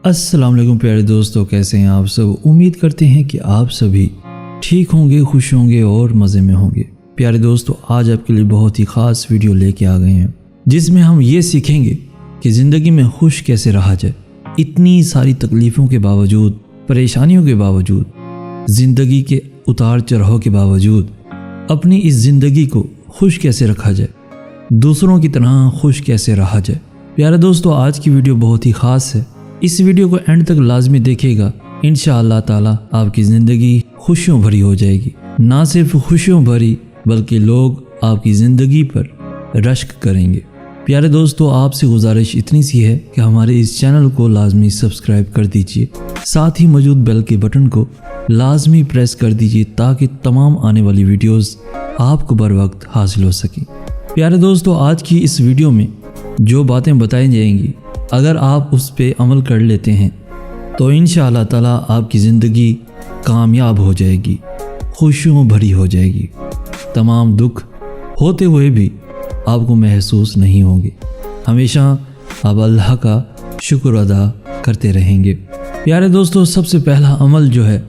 السلام علیکم پیارے دوستو، کیسے ہیں آپ سب؟ امید کرتے ہیں کہ آپ سبھی ٹھیک ہوں گے، خوش ہوں گے اور مزے میں ہوں گے۔ پیارے دوستو، آج آپ کے لیے بہت ہی خاص ویڈیو لے کے آ گئے ہیں، جس میں ہم یہ سیکھیں گے کہ زندگی میں خوش کیسے رہا جائے۔ اتنی ساری تکلیفوں کے باوجود، پریشانیوں کے باوجود، زندگی کے اتار چڑھاؤ کے باوجود اپنی اس زندگی کو خوش کیسے رکھا جائے، دوسروں کی طرح خوش کیسے رہا جائے۔ پیارے دوستو، آج کی ویڈیو بہت ہی خاص ہے، اس ویڈیو کو اینڈ تک لازمی دیکھے گا۔ انشاءاللہ تعالی آپ کی زندگی خوشیوں بھری ہو جائے گی، نہ صرف خوشیوں بھری بلکہ لوگ آپ کی زندگی پر رشک کریں گے۔ پیارے دوستو، آپ سے گزارش اتنی سی ہے کہ ہمارے اس چینل کو لازمی سبسکرائب کر دیجئے، ساتھ ہی موجود بیل کے بٹن کو لازمی پریس کر دیجئے تاکہ تمام آنے والی ویڈیوز آپ کو بر وقت حاصل ہو سکیں۔ پیارے دوستو، آج کی اس ویڈیو میں جو باتیں بتائی جائیں گی، اگر آپ اس پہ عمل کر لیتے ہیں تو انشاءاللہ تعالی آپ کی زندگی کامیاب ہو جائے گی، خوشیوں بھری ہو جائے گی، تمام دکھ ہوتے ہوئے بھی آپ کو محسوس نہیں ہوں گے، ہمیشہ آپ اللہ کا شکر ادا کرتے رہیں گے۔ پیارے دوستو، سب سے پہلا عمل جو ہے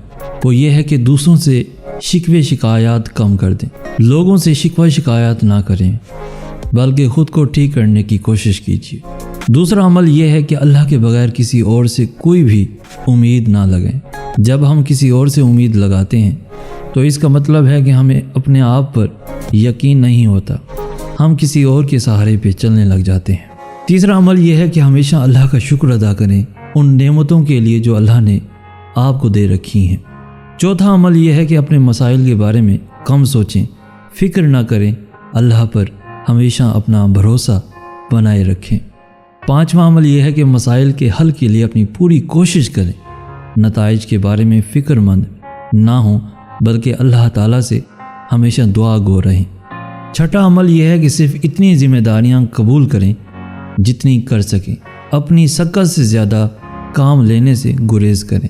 وہ یہ ہے کہ دوسروں سے شکوے شکایات کم کر دیں، لوگوں سے شکوہ شکایات نہ کریں بلکہ خود کو ٹھیک کرنے کی کوشش کیجیے۔ دوسرا عمل یہ ہے کہ اللہ کے بغیر کسی اور سے کوئی بھی امید نہ لگائیں۔ جب ہم کسی اور سے امید لگاتے ہیں تو اس کا مطلب ہے کہ ہمیں اپنے آپ پر یقین نہیں ہوتا، ہم کسی اور کے سہارے پہ چلنے لگ جاتے ہیں۔ تیسرا عمل یہ ہے کہ ہمیشہ اللہ کا شکر ادا کریں ان نعمتوں کے لیے جو اللہ نے آپ کو دے رکھی ہیں۔ چوتھا عمل یہ ہے کہ اپنے مسائل کے بارے میں کم سوچیں، فکر نہ کریں، اللہ پر ہمیشہ اپنا بھروسہ بنائے رکھیں۔ پانچواں عمل یہ ہے کہ مسائل کے حل کے لیے اپنی پوری کوشش کریں، نتائج کے بارے میں فکر مند نہ ہوں بلکہ اللہ تعالیٰ سے ہمیشہ دعا گو رہیں۔ چھٹا عمل یہ ہے کہ صرف اتنی ذمہ داریاں قبول کریں جتنی کر سکیں، اپنی سکت سے زیادہ کام لینے سے گریز کریں،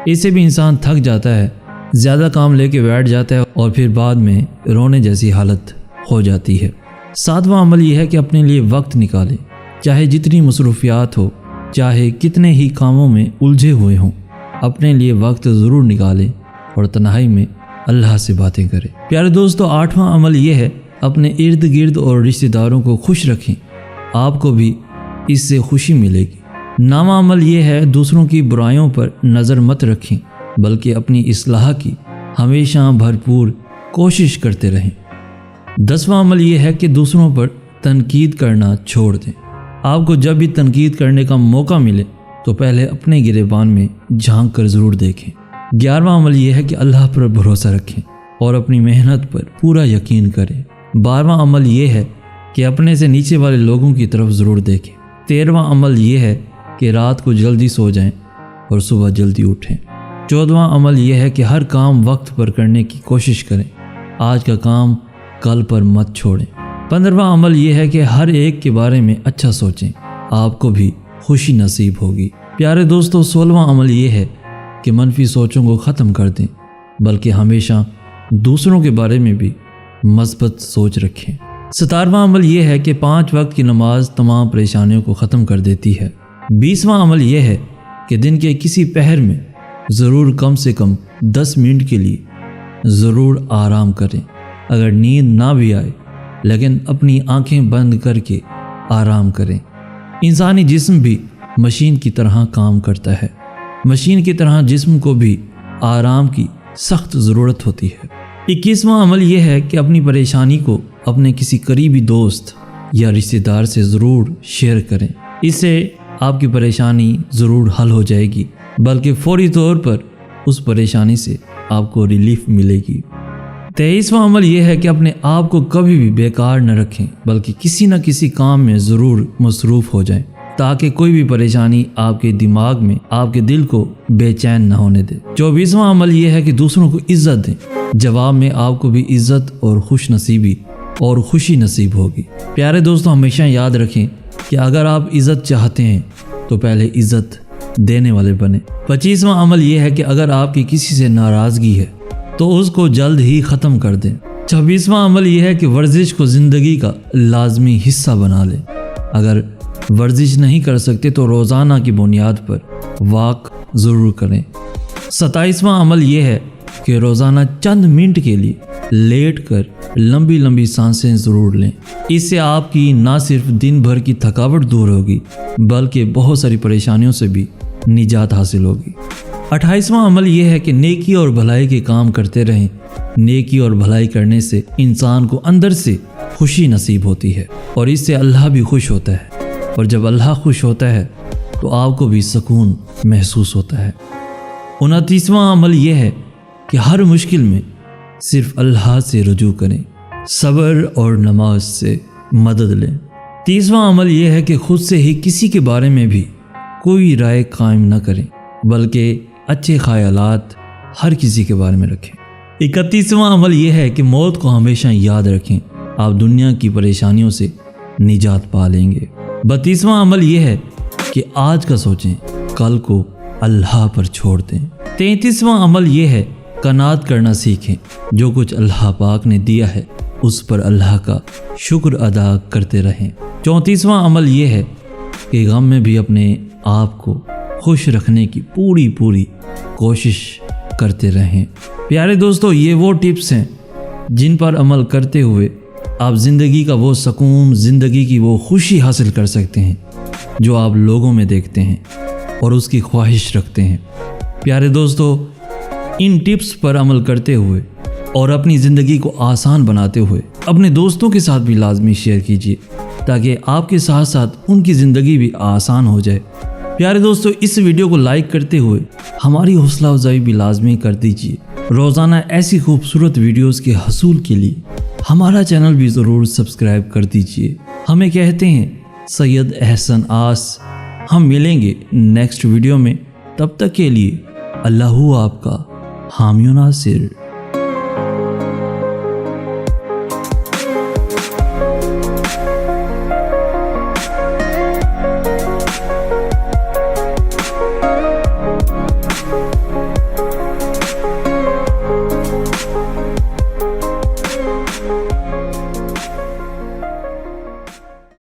اس سے بھی انسان تھک جاتا ہے، زیادہ کام لے کے بیٹھ جاتا ہے اور پھر بعد میں رونے جیسی حالت ہو جاتی ہے۔ ساتواں عمل یہ ہے کہ اپنے لیے وقت نکالیں، چاہے جتنی مصروفیات ہو، چاہے کتنے ہی کاموں میں الجھے ہوئے ہوں، اپنے لیے وقت ضرور نکالیں اور تنہائی میں اللہ سے باتیں کریں۔ پیارے دوستو، آٹھواں عمل یہ ہے اپنے ارد گرد اور رشتہ داروں کو خوش رکھیں، آپ کو بھی اس سے خوشی ملے گی۔ نواں عمل یہ ہے دوسروں کی برائیوں پر نظر مت رکھیں بلکہ اپنی اصلاح کی ہمیشہ بھرپور کوشش کرتے رہیں۔ 10واں عمل یہ ہے کہ دوسروں پر تنقید کرنا چھوڑ دیں، آپ کو جب بھی تنقید کرنے کا موقع ملے تو پہلے اپنے گریبان میں جھانک کر ضرور دیکھیں۔ 11واں عمل یہ ہے کہ اللہ پر بھروسہ رکھیں اور اپنی محنت پر پورا یقین کریں۔ 12واں عمل یہ ہے کہ اپنے سے نیچے والے لوگوں کی طرف ضرور دیکھیں۔ 13واں عمل یہ ہے کہ رات کو جلدی سو جائیں اور صبح جلدی اٹھیں۔ 14واں عمل یہ ہے کہ ہر کام وقت پر کرنے کی کوشش کریں، آج کا کام کل پر مت چھوڑیں۔ 15واں عمل یہ ہے کہ ہر ایک کے بارے میں اچھا سوچیں، آپ کو بھی خوشی نصیب ہوگی۔ پیارے دوستو، 16واں عمل یہ ہے کہ منفی سوچوں کو ختم کر دیں بلکہ ہمیشہ دوسروں کے بارے میں بھی مثبت سوچ رکھیں۔ 17واں عمل یہ ہے کہ 5 وقت کی نماز تمام پریشانیوں کو ختم کر دیتی ہے۔ 20واں عمل یہ ہے کہ دن کے کسی پہر میں ضرور کم سے کم 10 منٹ کے لیے ضرور آرام کریں، اگر نیند نہ بھی آئے لیکن اپنی آنکھیں بند کر کے آرام کریں۔ انسانی جسم بھی مشین کی طرح کام کرتا ہے، مشین کی طرح جسم کو بھی آرام کی سخت ضرورت ہوتی ہے۔ 21واں عمل یہ ہے کہ اپنی پریشانی کو اپنے کسی قریبی دوست یا رشتہ دار سے ضرور شیئر کریں، اس سے آپ کی پریشانی ضرور حل ہو جائے گی بلکہ فوری طور پر اس پریشانی سے آپ کو ریلیف ملے گی۔ 23واں عمل یہ ہے کہ اپنے آپ کو کبھی بھی بیکار نہ رکھیں بلکہ کسی نہ کسی کام میں ضرور مصروف ہو جائیں تاکہ کوئی بھی پریشانی آپ کے دماغ میں، آپ کے دل کو بے چین نہ ہونے دے۔ 24واں عمل یہ ہے کہ دوسروں کو عزت دیں، جواب میں آپ کو بھی عزت اور خوش نصیبی اور خوشی نصیب ہوگی۔ پیارے دوستو، ہمیشہ یاد رکھیں کہ اگر آپ عزت چاہتے ہیں تو پہلے عزت دینے والے بنیں۔ 25واں عمل یہ ہے کہ اگر آپ کی کسی سے ناراضگی ہے تو اس کو جلد ہی ختم کر دیں۔ 26واں عمل یہ ہے کہ ورزش کو زندگی کا لازمی حصہ بنا لیں، اگر ورزش نہیں کر سکتے تو روزانہ کی بنیاد پر واک ضرور کریں۔ 27واں عمل یہ ہے کہ روزانہ چند منٹ کے لیے لیٹ کر لمبی لمبی سانسیں ضرور لیں۔ اس سے آپ کی نہ صرف دن بھر کی تھکاوٹ دور ہوگی بلکہ بہت ساری پریشانیوں سے بھی نجات حاصل ہوگی۔ 28واں عمل یہ ہے کہ نیکی اور بھلائی کے کام کرتے رہیں۔ نیکی اور بھلائی کرنے سے انسان کو اندر سے خوشی نصیب ہوتی ہے اور اس سے اللہ بھی خوش ہوتا ہے، اور جب اللہ خوش ہوتا ہے تو آپ کو بھی سکون محسوس ہوتا ہے۔ 29واں عمل یہ ہے کہ ہر مشکل میں صرف اللہ سے رجوع کریں، صبر اور نماز سے مدد لیں۔ 30واں عمل یہ ہے کہ خود سے ہی کسی کے بارے میں بھی کوئی رائے قائم نہ کریں بلکہ اچھے خیالات ہر کسی کے بارے میں رکھیں۔ 31واں عمل یہ ہے کہ موت کو ہمیشہ یاد رکھیں، آپ دنیا کی پریشانیوں سے نجات پا لیں گے۔ 32واں عمل یہ ہے کہ آج کا سوچیں، کل کو اللہ پر چھوڑ دیں۔ 33واں عمل یہ ہے قناعت کرنا سیکھیں، جو کچھ اللہ پاک نے دیا ہے اس پر اللہ کا شکر ادا کرتے رہیں۔ 34واں عمل یہ ہے کہ غم میں بھی اپنے آپ کو خوش رکھنے کی پوری کوشش کرتے رہیں۔ پیارے دوستو، یہ وہ ٹپس ہیں جن پر عمل کرتے ہوئے آپ زندگی کا وہ سکون، زندگی کی وہ خوشی حاصل کر سکتے ہیں جو آپ لوگوں میں دیکھتے ہیں اور اس کی خواہش رکھتے ہیں۔ پیارے دوستو، ان ٹپس پر عمل کرتے ہوئے اور اپنی زندگی کو آسان بناتے ہوئے اپنے دوستوں کے ساتھ بھی لازمی شیئر کیجیے تاکہ آپ کے ساتھ ساتھ ان کی زندگی بھی آسان ہو جائے۔ پیارے دوستو، اس ویڈیو کو لائک کرتے ہوئے ہماری حوصلہ افزائی بھی لازمی کر دیجیے۔ روزانہ ایسی خوبصورت ویڈیوز کے حصول کے لیے ہمارا چینل بھی ضرور سبسکرائب کر دیجیے۔ ہمیں کہتے ہیں سید احسن آس۔ ہم ملیں گے نیکسٹ ویڈیو میں، تب تک کے لیے اللہ آپ کا حامی و ناصر۔